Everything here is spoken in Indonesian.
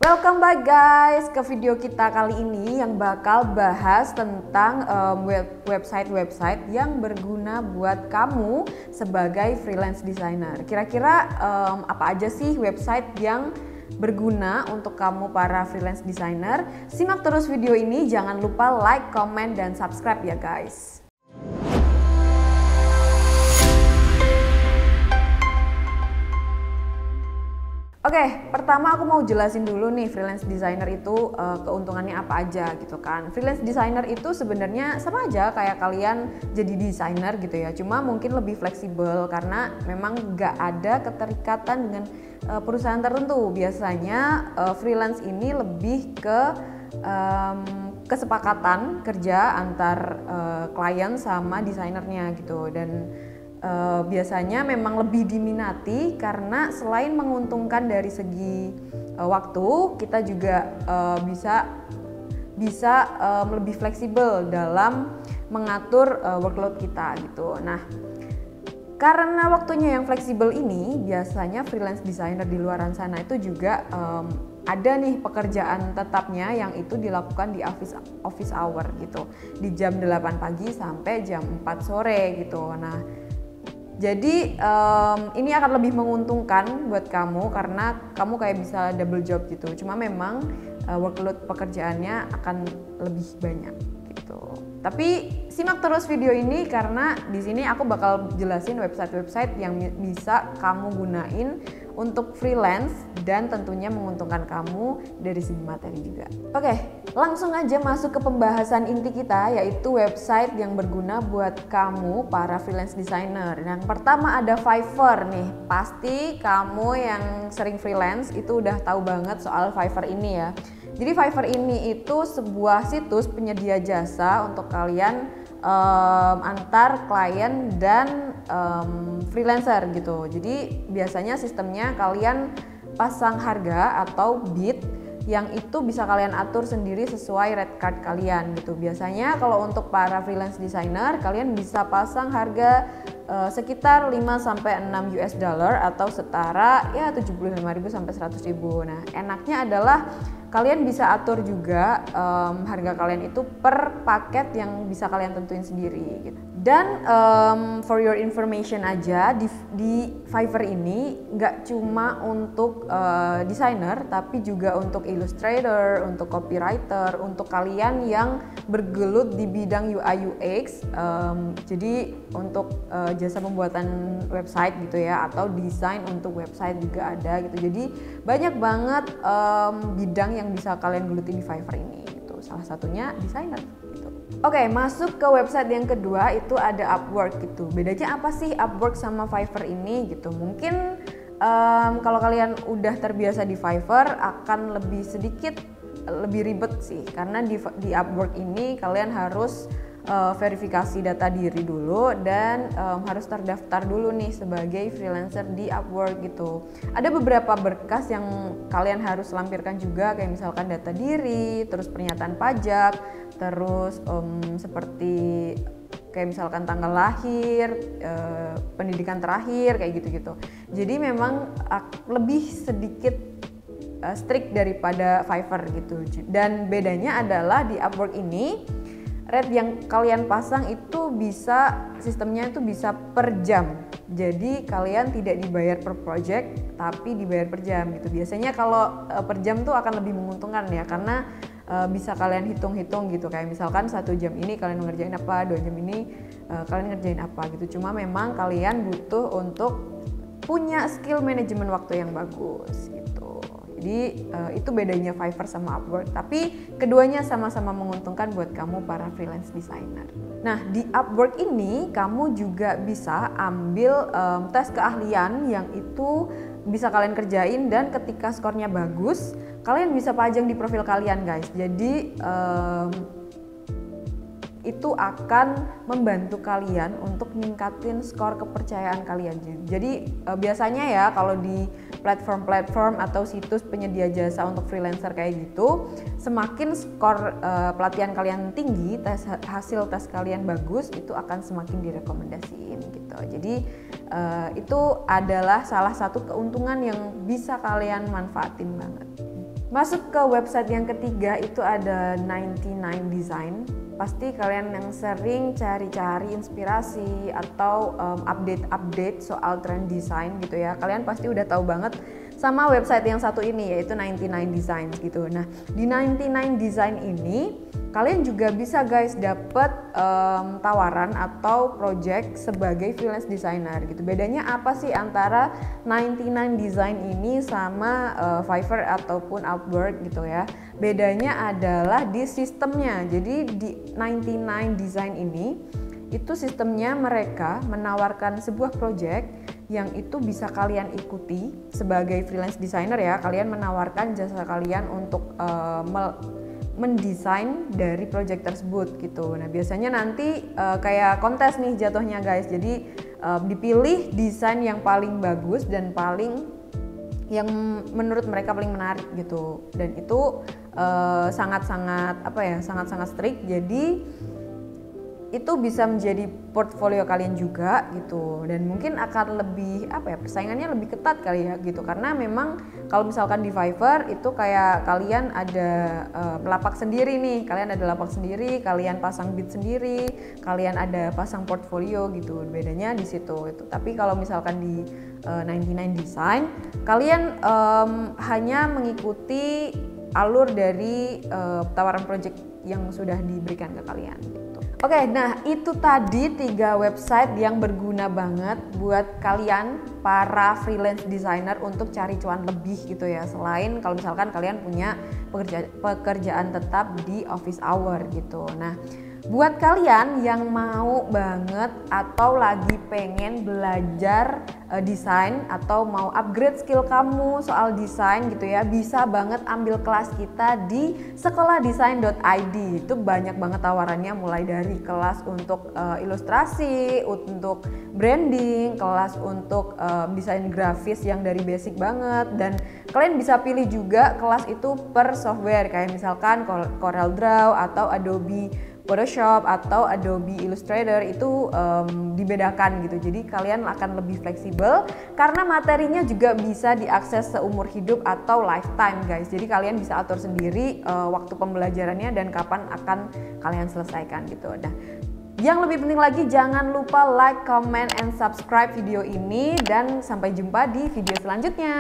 Welcome back guys ke video kita kali ini yang bakal bahas tentang website-website yang berguna buat kamu sebagai freelance designer. Kira-kira apa aja sih website yang berguna untuk kamu para freelance designer? Simak terus video ini, jangan lupa like, comment, dan subscribe ya guys. Oke, pertama aku mau jelasin dulu nih freelance designer itu keuntungannya apa aja gitu kan. Freelance designer itu sebenarnya sama aja kayak kalian jadi desainer gitu ya. Cuma mungkin lebih fleksibel karena memang nggak ada keterikatan dengan perusahaan tertentu. Biasanya freelance ini lebih ke kesepakatan kerja antar klien sama desainernya gitu. Dan biasanya memang lebih diminati karena selain menguntungkan dari segi waktu, kita juga bisa lebih fleksibel dalam mengatur workload kita gitu. Nah, karena waktunya yang fleksibel ini, biasanya freelance designer di luaran sana itu juga ada nih pekerjaan tetapnya yang itu dilakukan di office hour gitu, di jam 8 pagi sampai jam 4 sore gitu. Nah, jadi ini akan lebih menguntungkan buat kamu karena kamu kayak bisa double job gitu. Cuma memang workload pekerjaannya akan lebih banyak gitu. Tapi simak terus video ini karena di sini aku bakal jelasin website-website yang bisa kamu gunain untuk freelance dan tentunya menguntungkan kamu dari segi materi juga. Oke, langsung aja masuk ke pembahasan inti kita, yaitu website yang berguna buat kamu para freelance designer. Yang pertama ada Fiverr nih. Pasti kamu yang sering freelance itu udah tahu banget soal Fiverr ini ya. Jadi Fiverr ini itu sebuah situs penyedia jasa untuk kalian antar klien dan freelancer gitu. Jadi biasanya sistemnya kalian pasang harga atau bid yang itu bisa kalian atur sendiri sesuai rate card kalian gitu. Biasanya kalau untuk para freelance designer, kalian bisa pasang harga sekitar 5-6 US dollar atau setara ya 75.000 sampai 100.000. Nah, enaknya adalah kalian bisa atur juga harga kalian itu per paket yang bisa kalian tentuin sendiri gitu. Dan for your information aja, di Fiverr ini nggak cuma untuk desainer, tapi juga untuk illustrator, untuk copywriter, untuk kalian yang bergelut di bidang UI UX. Jadi untuk jasa pembuatan website gitu ya, atau desain untuk website juga ada gitu. Jadi banyak banget bidang yang bisa kalian geluti di Fiverr ini gitu. Salah satunya desainer gitu. Oke, masuk ke website yang kedua itu ada Upwork gitu. Bedanya apa sih Upwork sama Fiverr ini gitu? Mungkin kalau kalian udah terbiasa di Fiverr akan lebih ribet sih, karena di Upwork ini kalian harus verifikasi data diri dulu dan harus terdaftar dulu nih sebagai freelancer di Upwork gitu. Ada beberapa berkas yang kalian harus lampirkan juga, kayak misalkan data diri, terus pernyataan pajak, terus seperti kayak misalkan tanggal lahir, pendidikan terakhir, kayak gitu-gitu. Jadi memang lebih sedikit strict daripada Fiverr gitu. Dan bedanya adalah di Upwork ini rate yang kalian pasang itu sistemnya itu bisa per jam. Jadi kalian tidak dibayar per project tapi dibayar per jam gitu. Biasanya kalau per jam tuh akan lebih menguntungkan ya, karena bisa kalian hitung-hitung gitu. Kayak misalkan 1 jam ini kalian ngerjain apa, 2 jam ini kalian ngerjain apa gitu. Cuma memang kalian butuh untuk punya skill manajemen waktu yang bagus gitu. Jadi itu bedanya Fiverr sama Upwork, tapi keduanya sama-sama menguntungkan buat kamu para freelance designer. Nah, di Upwork ini kamu juga bisa ambil tes keahlian yang itu bisa kalian kerjain, dan ketika skornya bagus, kalian bisa pajang di profil kalian guys. Jadi itu akan membantu kalian untuk ningkatin skor kepercayaan kalian. Jadi biasanya ya kalau di platform-platform atau situs penyedia jasa untuk freelancer kayak gitu, semakin skor pelatihan kalian tinggi, hasil tes kalian bagus, itu akan semakin direkomendasiin gitu. Jadi itu adalah salah satu keuntungan yang bisa kalian manfaatin banget. Masuk ke website yang ketiga itu ada 99 Design. Pasti kalian yang sering cari-cari inspirasi atau update-update soal tren desain gitu ya, kalian pasti udah tahu banget sama website yang satu ini, yaitu 99 Designs gitu. Nah, di 99 Design ini kalian juga bisa guys dapet tawaran atau project sebagai freelance designer gitu. Bedanya apa sih antara 99 Design ini sama Fiverr ataupun Upwork gitu ya? Bedanya adalah di sistemnya. Jadi di 99 Design ini itu sistemnya mereka menawarkan sebuah project yang itu bisa kalian ikuti sebagai freelance designer ya. Kalian menawarkan jasa kalian untuk mendesain dari project tersebut gitu. Nah, biasanya nanti kayak kontes nih jatuhnya guys. Jadi dipilih desain yang paling bagus dan paling yang menurut mereka paling menarik gitu. Dan itu sangat-sangat sangat-sangat strict. Jadi itu bisa menjadi portfolio kalian juga gitu, dan mungkin akan lebih persaingannya lebih ketat kali ya gitu, karena memang kalau misalkan di Fiverr itu kayak kalian ada lapak sendiri nih, kalian ada lapak sendiri, kalian pasang bid sendiri, kalian ada pasang portfolio gitu, bedanya di situ itu. Tapi kalau misalkan di 99 Design kalian hanya mengikuti alur dari tawaran project yang sudah diberikan ke kalian gitu. Oke, nah itu tadi 3 website yang berguna banget buat kalian para freelance designer untuk cari cuan lebih gitu ya. Selain kalau misalkan kalian punya pekerjaan tetap di office hour gitu. Nah, buat kalian yang mau banget atau lagi pengen belajar desain atau mau upgrade skill kamu soal desain gitu ya, bisa banget ambil kelas kita di sekolahdesain.id. Itu banyak banget tawarannya, mulai dari kelas untuk ilustrasi, untuk branding, kelas untuk desain grafis yang dari basic banget, dan kalian bisa pilih juga kelas itu per software kayak misalkan CorelDRAW atau Adobe Photoshop atau Adobe Illustrator. Itu dibedakan gitu. Jadi kalian akan lebih fleksibel karena materinya juga bisa diakses seumur hidup atau lifetime guys. Jadi kalian bisa atur sendiri waktu pembelajarannya dan kapan akan kalian selesaikan gitu. Nah, yang lebih penting lagi, jangan lupa like, comment, and subscribe video ini, dan sampai jumpa di video selanjutnya.